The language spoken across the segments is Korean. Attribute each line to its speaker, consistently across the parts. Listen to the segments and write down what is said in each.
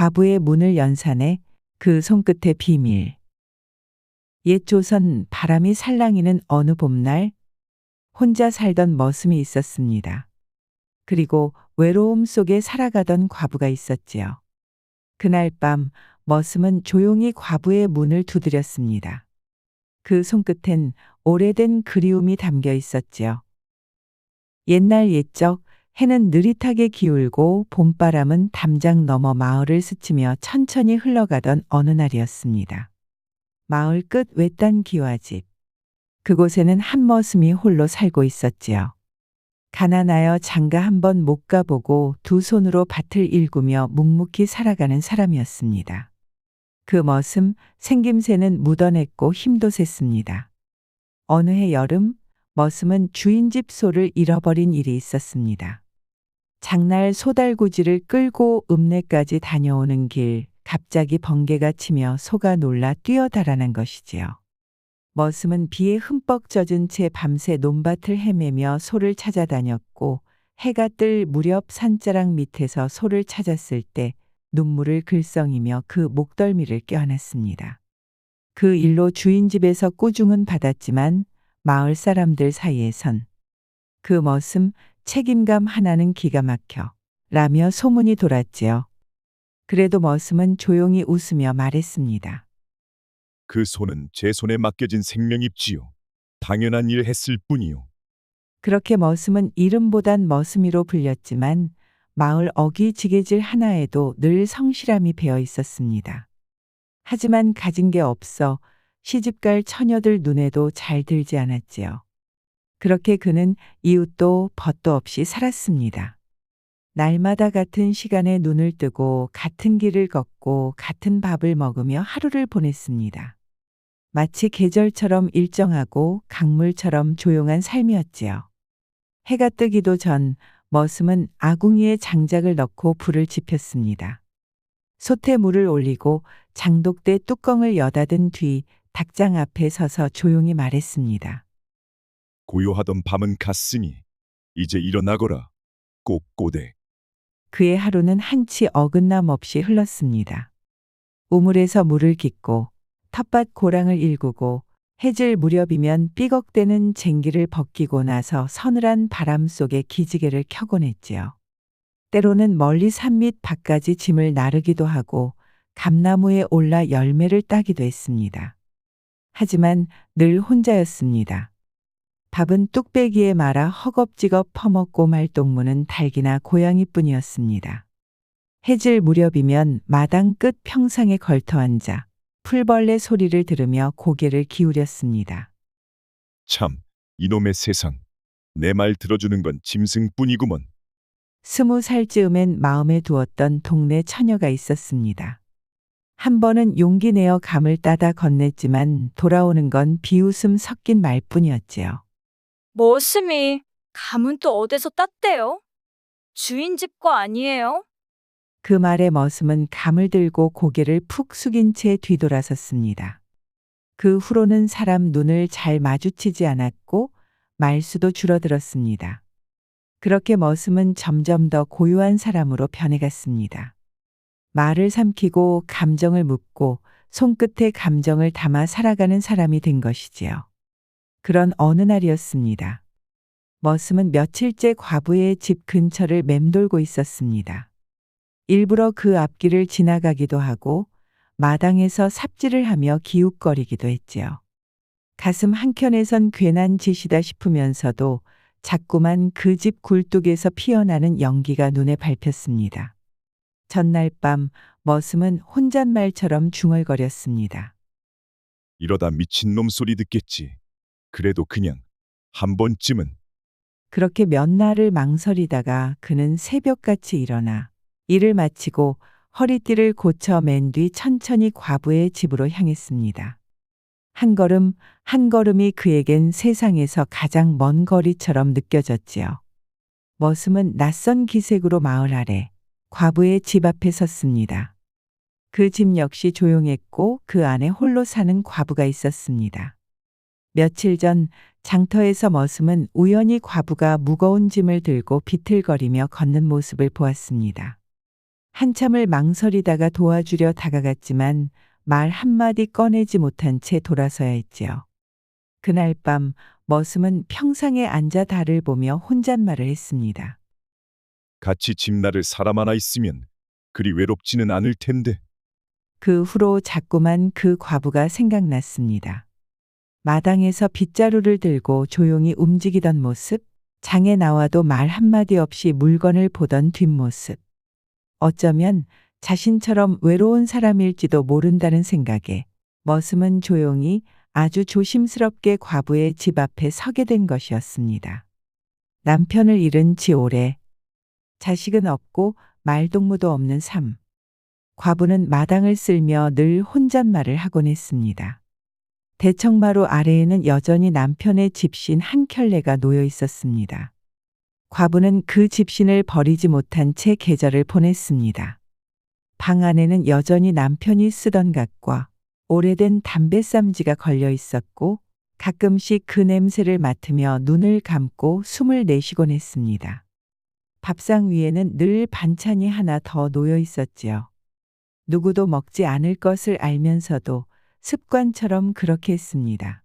Speaker 1: 과부의 문을 연산해 그 손끝의 비밀. 옛 조선 바람이 살랑이는 어느 봄날 혼자 살던 머슴이 있었습니다. 그리고 외로움 속에 살아가던 과부가 있었지요. 그날 밤 머슴은 조용히 과부의 문을 두드렸습니다. 그 손끝엔 오래된 그리움이 담겨 있었지요. 옛날 옛적 해는 느릿하게 기울고 봄바람은 담장 너머 마을을 스치며 천천히 흘러가던 어느 날이었습니다. 마을 끝 외딴 기와집. 그곳에는 한 머슴이 홀로 살고 있었지요. 가난하여 장가 한번 못 가보고 두 손으로 밭을 일구며 묵묵히 살아가는 사람이었습니다. 그 머슴 생김새는 묻어냈고 힘도 셌습니다. 어느 해 여름 머슴은 주인집 소를 잃어버린 일이 있었습니다. 장날 소달구지를 끌고 읍내까지 다녀오는 길 갑자기 번개가 치며 소가 놀라 뛰어 달아난 것이지요. 머슴은 비에 흠뻑 젖은 채 밤새 논밭을 헤매며 소를 찾아다녔고 해가 뜰 무렵 산자락 밑에서 소를 찾았을 때 눈물을 글썽이며 그 목덜미를 껴안았습니다. 그 일로 주인집에서 꾸중은 받았지만 마을 사람들 사이에선 그 머슴 책임감 하나는 기가 막혀 라며 소문이 돌았지요. 그래도 머슴은 조용히 웃으며 말했습니다.
Speaker 2: 그 소는 제 손에 맡겨진 생명입지요. 당연한 일 했을 뿐이요.
Speaker 1: 그렇게 머슴은 이름보단 머슴이로 불렸지만 마을 어기지게질 하나에도 늘 성실함이 배어 있었습니다. 하지만 가진 게 없어 시집갈 처녀들 눈에도 잘 들지 않았지요. 그렇게 그는 이웃도 벗도 없이 살았습니다. 날마다 같은 시간에 눈을 뜨고 같은 길을 걷고 같은 밥을 먹으며 하루를 보냈습니다. 마치 계절처럼 일정하고 강물처럼 조용한 삶이었지요. 해가 뜨기도 전 머슴은 아궁이에 장작을 넣고 불을 지폈습니다. 솥에 물을 올리고 장독대 뚜껑을 여닫은 뒤 닭장 앞에 서서 조용히 말했습니다.
Speaker 2: 고요하던 밤은 갔으니 이제 일어나거라. 꼿꼿해.
Speaker 1: 그의 하루는 한치 어긋남 없이 흘렀습니다. 우물에서 물을 깃고 텃밭 고랑을 일구고 해질 무렵이면 삐걱대는 쟁기를 벗기고 나서 서늘한 바람 속에 기지개를 켜곤 했지요. 때로는 멀리 산밑 밖까지 짐을 나르기도 하고 감나무에 올라 열매를 따기도 했습니다. 하지만 늘 혼자였습니다. 밥은 뚝배기에 말아 허겁지겁 퍼먹고 말동무는 닭이나 고양이뿐이었습니다. 해질 무렵이면 마당 끝 평상에 걸터 앉아 풀벌레 소리를 들으며 고개를 기울였습니다.
Speaker 2: 참, 이놈의 세상. 내 말 들어주는 건 짐승뿐이구먼.
Speaker 1: 20살 즈음엔 마음에 두었던 동네 처녀가 있었습니다. 한 번은 용기 내어 감을 따다 건넸지만 돌아오는 건 비웃음 섞인 말뿐이었지요.
Speaker 3: 머슴이 감은 또 어디서 땄대요? 주인 집 거 아니에요?
Speaker 1: 그 말에 머슴은 감을 들고 고개를 푹 숙인 채 뒤돌아섰습니다. 그 후로는 사람 눈을 잘 마주치지 않았고 말수도 줄어들었습니다. 그렇게 머슴은 점점 더 고요한 사람으로 변해갔습니다. 말을 삼키고 감정을 묻고 손끝에 감정을 담아 살아가는 사람이 된 것이지요. 그런 어느 날이었습니다. 머슴은 며칠째 과부의 집 근처를 맴돌고 있었습니다. 일부러 그 앞길을 지나가기도 하고 마당에서 삽질을 하며 기웃거리기도 했지요. 가슴 한켠에선 괜한 짓이다 싶으면서도 자꾸만 그 집 굴뚝에서 피어나는 연기가 눈에 밟혔습니다. 전날 밤 머슴은 혼잣말처럼 중얼거렸습니다.
Speaker 2: 이러다 미친놈 소리 듣겠지. 그래도 그냥 한 번쯤은.
Speaker 1: 그렇게 몇 날을 망설이다가 그는 새벽같이 일어나 일을 마치고 허리띠를 고쳐 맨 뒤 천천히 과부의 집으로 향했습니다. 한 걸음 한 걸음이 그에겐 세상에서 가장 먼 거리처럼 느껴졌지요. 머슴은 낯선 기색으로 마을 아래 과부의 집 앞에 섰습니다. 그 집 역시 조용했고 그 안에 홀로 사는 과부가 있었습니다. 며칠 전 장터에서 머슴은 우연히 과부가 무거운 짐을 들고 비틀거리며 걷는 모습을 보았습니다. 한참을 망설이다가 도와주려 다가갔지만 말 한마디 꺼내지 못한 채 돌아서야 했지요. 그날 밤 머슴은 평상에 앉아 달을 보며 혼잣말을 했습니다.
Speaker 2: 같이 집 나를 사람 하나 있으면 그리 외롭지는 않을 텐데.
Speaker 1: 그 후로 자꾸만 그 과부가 생각났습니다. 마당에서 빗자루를 들고 조용히 움직이던 모습, 장에 나와도 말 한마디 없이 물건을 보던 뒷모습. 어쩌면 자신처럼 외로운 사람일지도 모른다는 생각에 머슴은 조용히 아주 조심스럽게 과부의 집 앞에 서게 된 것이었습니다. 남편을 잃은 지 오래, 자식은 없고 말동무도 없는 삶. 과부는 마당을 쓸며 늘 혼잣말을 하곤 했습니다. 대청마루 아래에는 여전히 남편의 집신 한 켤레가 놓여 있었습니다. 과부는 그 집신을 버리지 못한 채 계절을 보냈습니다. 방 안에는 여전히 남편이 쓰던 갓과 오래된 담뱃삼지가 걸려 있었고 가끔씩 그 냄새를 맡으며 눈을 감고 숨을 내쉬곤 했습니다. 밥상 위에는 늘 반찬이 하나 더 놓여 있었지요. 누구도 먹지 않을 것을 알면서도 습관처럼 그렇게 했습니다.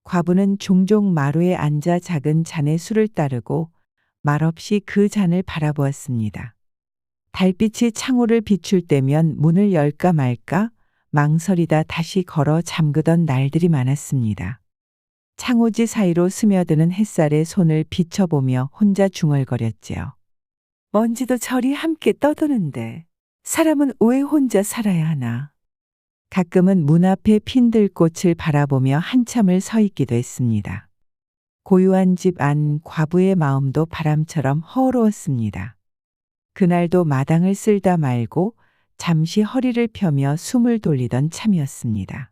Speaker 1: 과부는 종종 마루에 앉아 작은 잔에 술을 따르고 말없이 그 잔을 바라보았습니다. 달빛이 창호를 비출 때면 문을 열까 말까 망설이다 다시 걸어 잠그던 날들이 많았습니다. 창호지 사이로 스며드는 햇살에 손을 비춰보며 혼자 중얼거렸지요. 먼지도 저리 함께 떠도는데 사람은 왜 혼자 살아야 하나. 가끔은 문 앞에 핀 들꽃을 바라보며 한참을 서 있기도 했습니다. 고요한 집 안 과부의 마음도 바람처럼 허우러웠습니다. 그날도 마당을 쓸다 말고 잠시 허리를 펴며 숨을 돌리던 참이었습니다.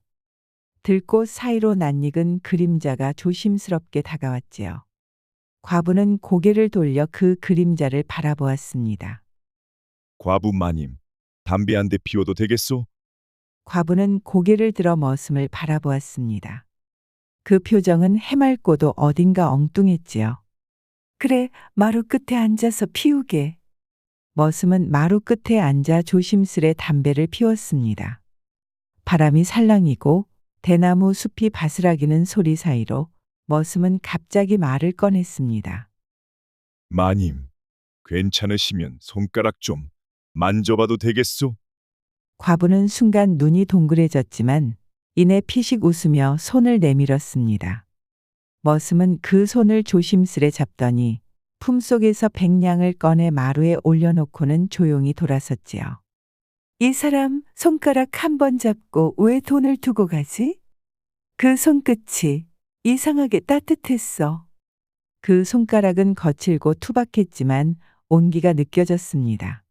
Speaker 1: 들꽃 사이로 낯익은 그림자가 조심스럽게 다가왔지요. 과부는 고개를 돌려 그 그림자를 바라보았습니다.
Speaker 2: 과부 마님, 담배 한 대 피워도 되겠소?
Speaker 1: 과부는 고개를 들어 머슴을 바라보았습니다. 그 표정은 해맑고도 어딘가 엉뚱했지요. 그래, 마루 끝에 앉아서 피우게. 머슴은 마루 끝에 앉아 조심스레 담배를 피웠습니다. 바람이 살랑이고 대나무 숲이 바스락이는 소리 사이로 머슴은 갑자기 말을 꺼냈습니다.
Speaker 2: 마님, 괜찮으시면 손가락 좀 만져봐도 되겠소?
Speaker 1: 과부는 순간 눈이 동그래졌지만 이내 피식 웃으며 손을 내밀었습니다. 머슴은 그 손을 조심스레 잡더니 품속에서 백냥을 꺼내 마루에 올려놓고는 조용히 돌아섰지요. 이 사람 손가락 한 번 잡고 왜 돈을 두고 가지? 그 손끝이 이상하게 따뜻했어. 그 손가락은 거칠고 투박했지만 온기가 느껴졌습니다.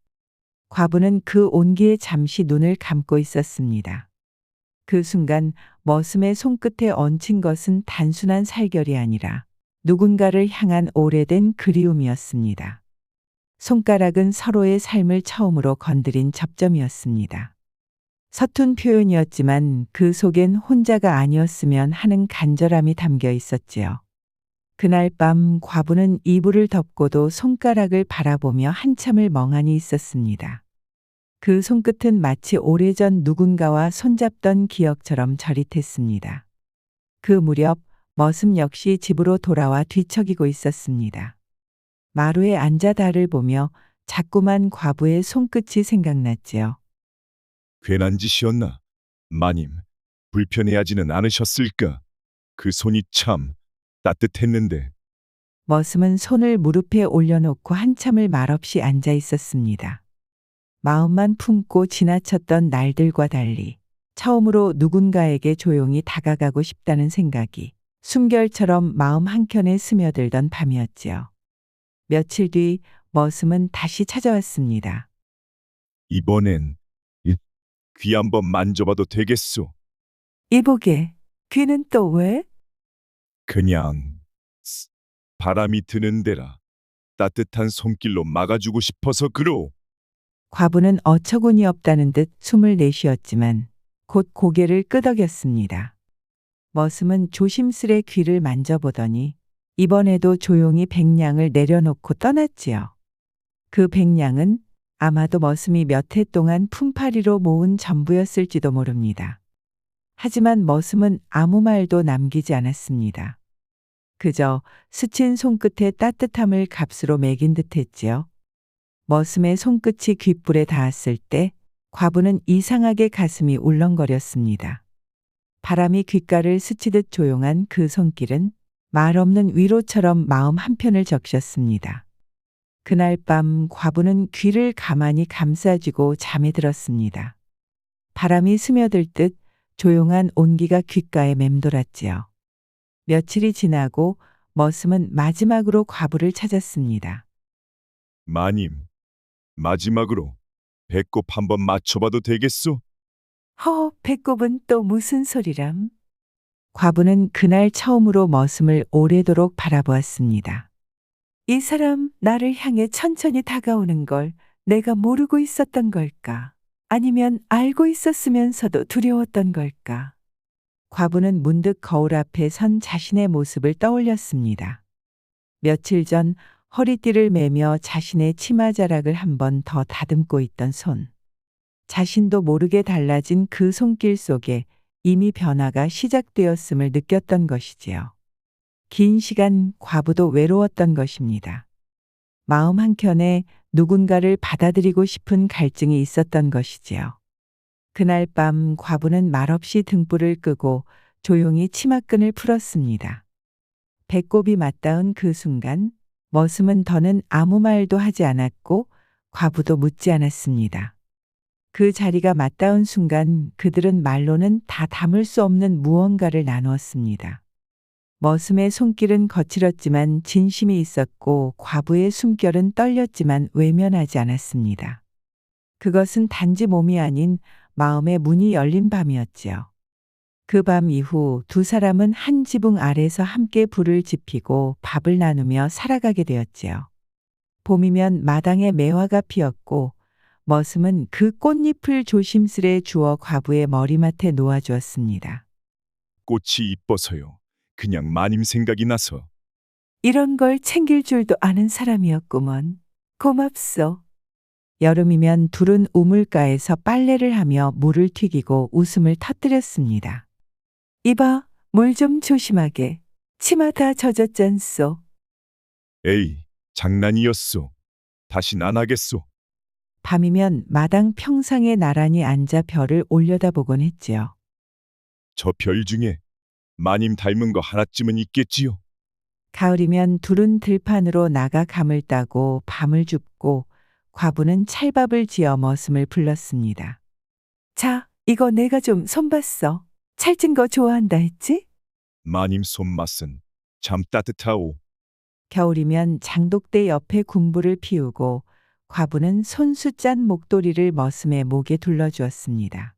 Speaker 1: 과부는 그 온기에 잠시 눈을 감고 있었습니다. 그 순간 머슴의 손끝에 얹힌 것은 단순한 살결이 아니라 누군가를 향한 오래된 그리움이었습니다. 손가락은 서로의 삶을 처음으로 건드린 접점이었습니다. 서툰 표현이었지만 그 속엔 혼자가 아니었으면 하는 간절함이 담겨 있었지요. 그날 밤 과부는 이불을 덮고도 손가락을 바라보며 한참을 멍하니 있었습니다. 그 손끝은 마치 오래전 누군가와 손잡던 기억처럼 저릿했습니다. 그 무렵 머슴 역시 집으로 돌아와 뒤척이고 있었습니다. 마루에 앉아 달을 보며 자꾸만 과부의 손끝이 생각났지요.
Speaker 2: 괜한 짓이었나? 마님, 불편해하지는 않으셨을까? 그 손이 참 따뜻했는데.
Speaker 1: 머슴은 손을 무릎에 올려놓고 한참을 말없이 앉아 있었습니다. 마음만 품고 지나쳤던 날들과 달리 처음으로 누군가에게 조용히 다가가고 싶다는 생각이 숨결처럼 마음 한켠에 스며들던 밤이었지요. 며칠 뒤 머슴은 다시 찾아왔습니다.
Speaker 2: 이번엔 귀 한번 만져봐도 되겠소?
Speaker 1: 이보게, 귀는 또 왜?
Speaker 2: 그냥 바람이 드는 데라 따뜻한 손길로 막아주고 싶어서 그러.
Speaker 1: 과부는 어처구니 없다는 듯 숨을 내쉬었지만 곧 고개를 끄덕였습니다. 머슴은 조심스레 귀를 만져보더니 이번에도 조용히 백냥을 내려놓고 떠났지요. 그 백냥은 아마도 머슴이 몇 해 동안 품팔이로 모은 전부였을지도 모릅니다. 하지만 머슴은 아무 말도 남기지 않았습니다. 그저 스친 손끝의 따뜻함을 값으로 매긴 듯했지요. 머슴의 손끝이 귓불에 닿았을 때 과부는 이상하게 가슴이 울렁거렸습니다. 바람이 귓가를 스치듯 조용한 그 손길은 말 없는 위로처럼 마음 한편을 적셨습니다. 그날 밤 과부는 귀를 가만히 감싸쥐고 잠에 들었습니다. 바람이 스며들 듯 조용한 온기가 귓가에 맴돌았지요. 며칠이 지나고 머슴은 마지막으로 과부를 찾았습니다.
Speaker 2: 마님, 마지막으로 배꼽 한번 맞춰봐도 되겠소?
Speaker 1: 배꼽은 또 무슨 소리람? 과부는 그날 처음으로 머슴을 오래도록 바라보았습니다. 이 사람 나를 향해 천천히 다가오는 걸 내가 모르고 있었던 걸까? 아니면 알고 있었으면서도 두려웠던 걸까? 과부는 문득 거울 앞에 선 자신의 모습을 떠올렸습니다. 며칠 전 허리띠를 매며 자신의 치마자락을 한 번 더 다듬고 있던 손. 자신도 모르게 달라진 그 손길 속에 이미 변화가 시작되었음을 느꼈던 것이지요. 긴 시간 과부도 외로웠던 것입니다. 마음 한켠에 누군가를 받아들이고 싶은 갈증이 있었던 것이지요. 그날 밤 과부는 말없이 등불을 끄고 조용히 치마끈을 풀었습니다. 배꼽이 맞닿은 그 순간 머슴은 더는 아무 말도 하지 않았고 과부도 묻지 않았습니다. 그 자리가 맞닿은 순간 그들은 말로는 다 담을 수 없는 무언가를 나누었습니다. 머슴의 손길은 거칠었지만 진심이 있었고 과부의 숨결은 떨렸지만 외면하지 않았습니다. 그것은 단지 몸이 아닌 마음의 문이 열린 밤이었지요. 그 밤 이후 두 사람은 한 지붕 아래서 함께 불을 지피고 밥을 나누며 살아가게 되었지요. 봄이면 마당에 매화가 피었고 머슴은 그 꽃잎을 조심스레 주워 과부의 머리맡에 놓아주었습니다.
Speaker 2: 꽃이 이뻐서요. 그냥 마님 생각이 나서.
Speaker 1: 이런 걸 챙길 줄도 아는 사람이었구먼. 고맙소. 여름이면 둘은 우물가에서 빨래를 하며 물을 튀기고 웃음을 터뜨렸습니다. 이봐, 물 좀 조심하게. 치마 다 젖었잖소.
Speaker 2: 에이, 장난이었소. 다신 안 하겠소.
Speaker 1: 밤이면 마당 평상에 나란히 앉아 별을 올려다보곤 했지요.
Speaker 2: 저 별 중에 마님 닮은 거 하나쯤은 있겠지요.
Speaker 1: 가을이면 둘은 들판으로 나가 감을 따고 밤을 줍고 과부는 찰밥을 지어 머슴을 불렀습니다. 자, 이거 내가 좀 손봤어. 찰진 거 좋아한다 했지?
Speaker 2: 마님 손맛은 참 따뜻하오.
Speaker 1: 겨울이면 장독대 옆에 군부를 피우고 과부는 손수 짠 목도리를 머슴의 목에 둘러주었습니다.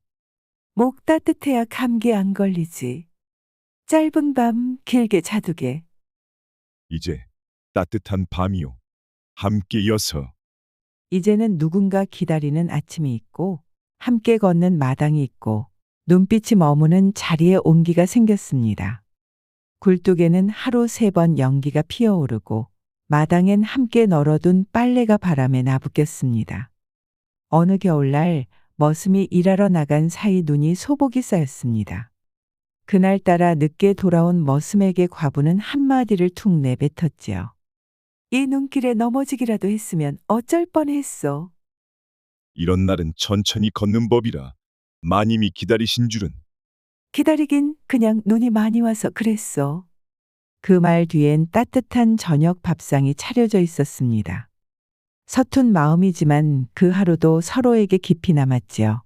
Speaker 1: 목 따뜻해야 감기 안 걸리지. 짧은 밤 길게 자두게.
Speaker 2: 이제 따뜻한 밤이요. 함께 여서.
Speaker 1: 이제는 누군가 기다리는 아침이 있고 함께 걷는 마당이 있고 눈빛이 머무는 자리에 온기가 생겼습니다. 굴뚝에는 하루 3번 연기가 피어오르고 마당엔 함께 널어둔 빨래가 바람에 나부꼈습니다. 어느 겨울날 머슴이 일하러 나간 사이 눈이 소복이 쌓였습니다. 그날따라 늦게 돌아온 머슴에게 과부는 한마디를 툭 내뱉었지요. 이 눈길에 넘어지기라도 했으면 어쩔 뻔했어.
Speaker 2: 이런 날은 천천히 걷는 법이라 마님이 기다리신 줄은.
Speaker 1: 기다리긴 그냥 눈이 많이 와서 그랬어. 그 말 뒤엔 따뜻한 저녁 밥상이 차려져 있었습니다. 서툰 마음이지만 그 하루도 서로에게 깊이 남았지요.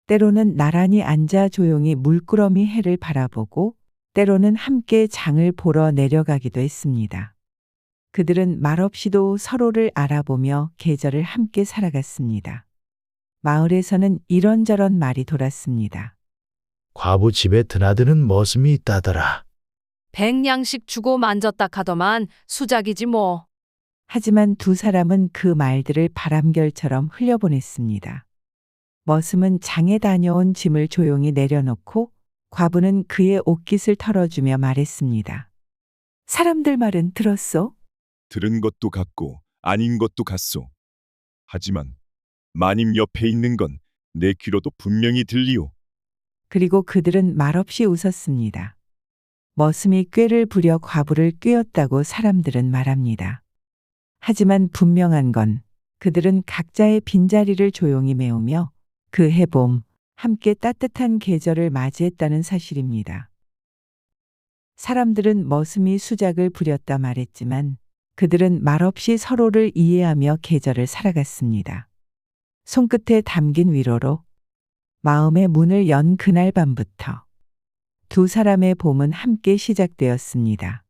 Speaker 1: 때로는 나란히 앉아 조용히 물끄러미 해를 바라보고 때로는 함께 장을 보러 내려가기도 했습니다. 그들은 말없이도 서로를 알아보며 계절을 함께 살아갔습니다. 마을에서는 이런저런 말이 돌았습니다.
Speaker 4: 과부 집에 드나드는 머슴이 있다더라.
Speaker 5: 백냥씩 주고 만졌다 카더만 수작이지 뭐.
Speaker 1: 하지만 두 사람은 그 말들을 바람결처럼 흘려보냈습니다. 머슴은 장에 다녀온 짐을 조용히 내려놓고 과부는 그의 옷깃을 털어주며 말했습니다. 사람들 말은 들었소?
Speaker 2: 들은 것도 같고 아닌 것도 같소. 하지만 마님 옆에 있는 건 내 귀로도 분명히 들리오.
Speaker 1: 그리고 그들은 말없이 웃었습니다. 머슴이 꾀를 부려 과부를 꿰었다고 사람들은 말합니다. 하지만 분명한 건 그들은 각자의 빈자리를 조용히 메우며 그 해봄 함께 따뜻한 계절을 맞이했다는 사실입니다. 사람들은 머슴이 수작을 부렸다 말했지만 그들은 말없이 서로를 이해하며 계절을 살아갔습니다. 손끝에 담긴 위로로 마음의 문을 연 그날 밤부터 두 사람의 봄은 함께 시작되었습니다.